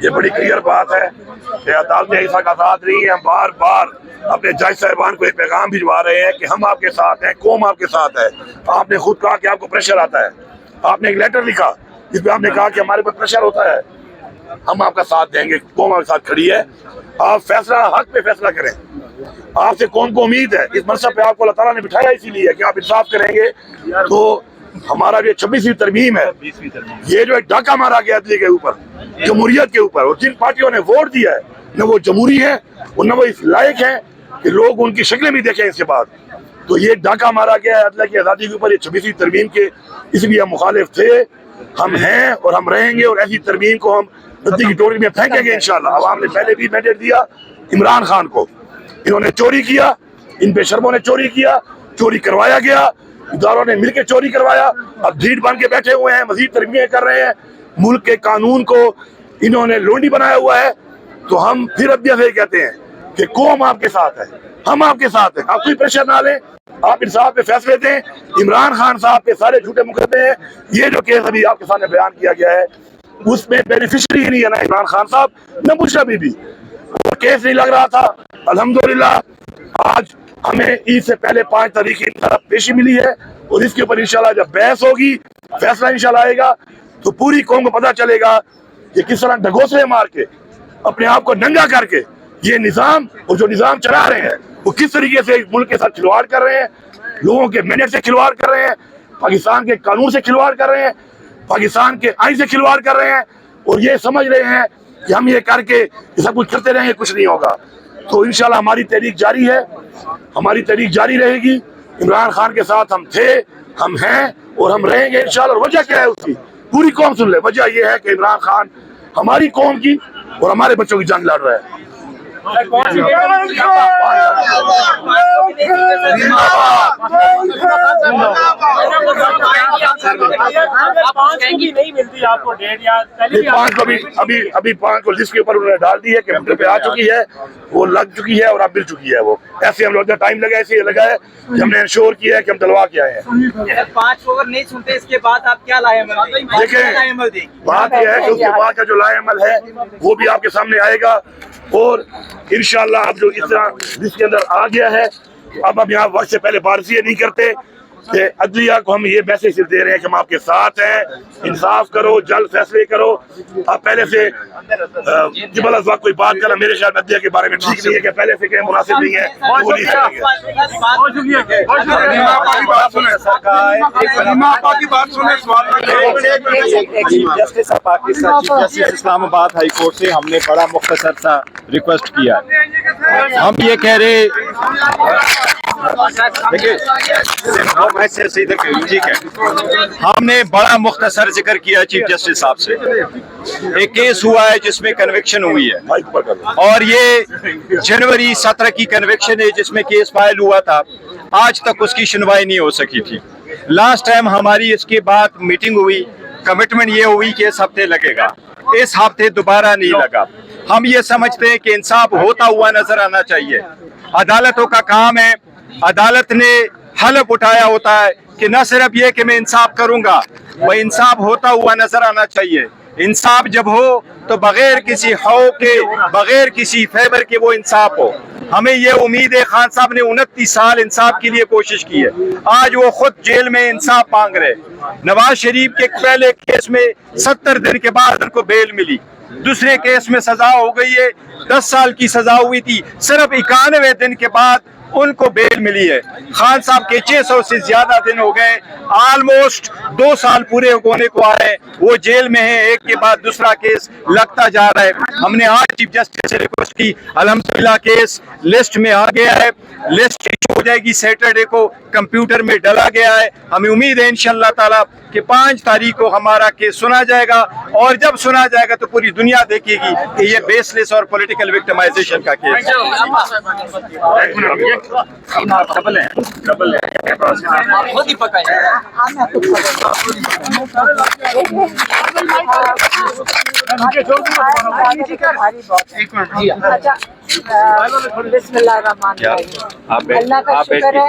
یہ بڑی کلیئر بات ہے کہ عدالتیں ایسا کا ساتھ نہیں ہے. ہم بار بار اپنے جج صاحبان کو ایک پیغام بھجوا رہے ہیں کہ ہم آپ کے ساتھ ہیں, قوم آپ کے ساتھ ہے. آپ نے خود کہا کہ آپ کو پریشر آتا ہے, آپ نے ایک لیٹر لکھا جس پہ آپ نے کہا کہ ہمارے پر پریشر ہوتا ہے, ہم آپ کا ساتھ دیں گے, قوم آپ کے ساتھ کھڑی ہے. آپ فیصلہ حق پہ فیصلہ کریں. آپ سے قوم کو امید ہے, اس منصب پہ آپ کو اللہ تعالیٰ نے بٹھایا اسی لیے کہ آپ انصاف کریں گے. تو ہمارا جو 26ویں ترمیم ہے, یہ جو ایک ڈاکہ مارا گیا عدلیہ کے اوپر, جمہوریت کے اوپر, اور جن پارٹیوں نے ووٹ دیا ہے نہ وہ جمہوری ہیں اور نہ وہ اس لائق ہیں کہ لوگ ان کی شکلیں بھی دیکھیں اس کے بعد. تو یہ ڈاکہ مارا گیا ہے عدلیہ کی آزادی کے اوپر, یہ 26ویں ترمیم کے, اس لیے ہم مخالف تھے, ہم ہیں اور ہم رہیں گے, اور ایسی ترمیم کو ہم ندی کی ٹوکری میں پھینکیں گے انشاءاللہ. عوام نے پہلے بھی مینڈیٹ دیا عمران خان کو, انہوں نے چوری کیا, ان بے شرموں نے چوری کیا, چوری کروایا گیا, اداروں نے مل کے چوری کروایا, اب بھیڑ بن کے بیٹھے ہوئے ہیں, مزید ترمیمیں کر رہے ہیں. ملک کے قانون کو انہوں نے لونڈی بنایا ہوا ہے. تو ہم پھر عدلیہ سے کہتے ہیں کہ قوم آپ کے ساتھ ہے, ہم آپ کے ساتھ ہیں. آپ کوئی پریشر نہ لیں, آپ انصاف پہ فیصلے دیں. عمران خان صاحب کے سارے جھوٹے مقدمے ہیں. یہ جو کیس ابھی آپ کے سامنے بیان کیا گیا ہے اس میں بینیفیشری ہی نہیں ہے نہ عمران خان صاحب نہ بشریٰ بی بی. وہ کیس نہیں لگ رہا تھا. الحمدللہ آج ہمیں عید سے پہلے 5 تاریخ کی طرف پیشی ملی ہے, اور اس کے اوپر انشاءاللہ جب بحث ہوگی, فیصلہ انشاءاللہ آئے گا, تو پوری قوم کو پتہ چلے گا کہ کس طرح ڈھگوسلے مار کے, اپنے آپ کو ننگا کر کے یہ نظام اور جو نظام چلا رہے ہیں وہ کس طریقے سے ملک کے ساتھ کھلواڑ کر رہے ہیں, لوگوں کے مینڈیٹ سے کھلواڑ کر رہے ہیں, پاکستان کے قانون سے کھلواڑ کر رہے ہیں, پاکستان کے آئین سے کھلواڑ کر رہے ہیں, اور یہ سمجھ رہے ہیں کہ ہم یہ کر کے سب کچھ کرتے رہیں گے, کچھ نہیں ہوگا. تو انشاءاللہ ہماری تحریک جاری ہے, ہماری تحریک جاری رہے گی. عمران خان کے ساتھ ہم تھے, ہم ہیں اور ہم رہیں گے انشاءاللہ. اور وجہ کیا ہے اس کی پوری قوم سن لے. وجہ یہ ہے کہ عمران خان ہماری قوم کی اور ہمارے بچوں کی جنگ لڑ رہا ہے. ابھی 5 کو لسٹ کے اوپر انہوں نے ڈال دی ہے, کمپیوٹر پہ آ چکی ہے, وہ لگ چکی ہے اور اب مل چکی ہے. وہ ایسے ہم لوگ ٹائم لگا, ایسے لگا ہے کہ ہم نے انشور کیا ہے کہ ہم دلوا کے آئے ہیں. 5 کو اگر نہیں سنتے اس کے بعد آپ کیا لائے عمل؟ دیکھیں بات یہ ہے کہ اس کے بعد کا جو لائے عمل ہے وہ بھی آپ کے سامنے آئے گا, اور انشاءاللہ اب جو اس طرح جس کے اندر آ گیا ہے, اب ہم یہاں وقت سے پہلے بارزیہ نہیں کرتے کہ عدلیہ کو ہم یہ میسج صرف دے رہے ہیں کہ ہم آپ کے ساتھ ہیں, انصاف کرو, جلد فیصلے کرو. آپ پہلے سے جبل از وقت کوئی بات کرنا میرے خیال میں عدلیہ کے بارے میں ٹھیک نہیں ہے, کہ پہلے سے کہ مناسب نہیں ہے, وہ نہیں کریں گے. اسلام آباد ہائی کورٹ سے ہم نے بڑا مختصر سا ریکویسٹ کیا. ہم یہ کہہ رہے ہم نے بڑا مختصر ذکر کیا چیف جسٹس صاحب سے. ایک کیس ہوا ہے جس میں کنوکشن ہوئی ہے, اور یہ جنوری 17 کی کنوکشن ہے جس میں کیس فائل ہوا تھا. آج تک اس کی سنوائی نہیں ہو سکی تھی. لاسٹ ٹائم ہماری اس کے بعد میٹنگ ہوئی, کمٹمنٹ یہ ہوئی کہ اس ہفتے لگے گا, اس ہفتے دوبارہ نہیں لگا. ہم یہ سمجھتے ہیں کہ انصاف ہوتا ہوا نظر آنا چاہیے. عدالتوں کا کام ہے, عدالت نے حلف اٹھایا ہوتا ہے کہ نہ صرف یہ کہ میں انصاف کروں گا, وہ انصاف ہوتا ہوا نظر آنا چاہیے. انصاف جب ہو تو بغیر کسی خوف کے, بغیر کسی فیور کے وہ انصاف ہو. ہمیں یہ امید ہے, خان صاحب نے 29 سال انصاف کے لیے کوشش کی ہے, آج وہ خود جیل میں انصاف مانگ رہے. نواز شریف کے پہلے کیس میں 70 دن کے بعد ان کو بیل ملی, دوسرے کیس میں سزا ہو گئی ہے, 10 سال کی سزا ہوئی تھی, صرف 91 دن کے بعد ان کو بیل ملی ہے. خان صاحب کے 600 سے زیادہ دن ہو گئے, آلموسٹ 2 سال پورے ہونے کو آئے, وہ جیل میں ہیں, ایک کے بعد دوسرا کیس لگتا جا رہا ہے. ہم نے آج چیف جسٹس سے ریکویسٹ کی, الحمدللہ کیس لسٹ میں آ گیا ہے, لسٹ ایشو ہو جائے گی سیٹرڈے کو, کمپیوٹر میں ڈلا گیا ہے. ہمیں امید ہے انشاءاللہ تعالی کہ 5 تاریخ کو ہمارا کیس سنا جائے گا, اور جب سنا جائے گا تو پوری دنیا دیکھے گی کہ یہ بیس لیس اور پولیٹیکل وکٹمائزیشن کا کیس بسم اللہ الرحمن الرحیم. اللہ کا شکر ہے.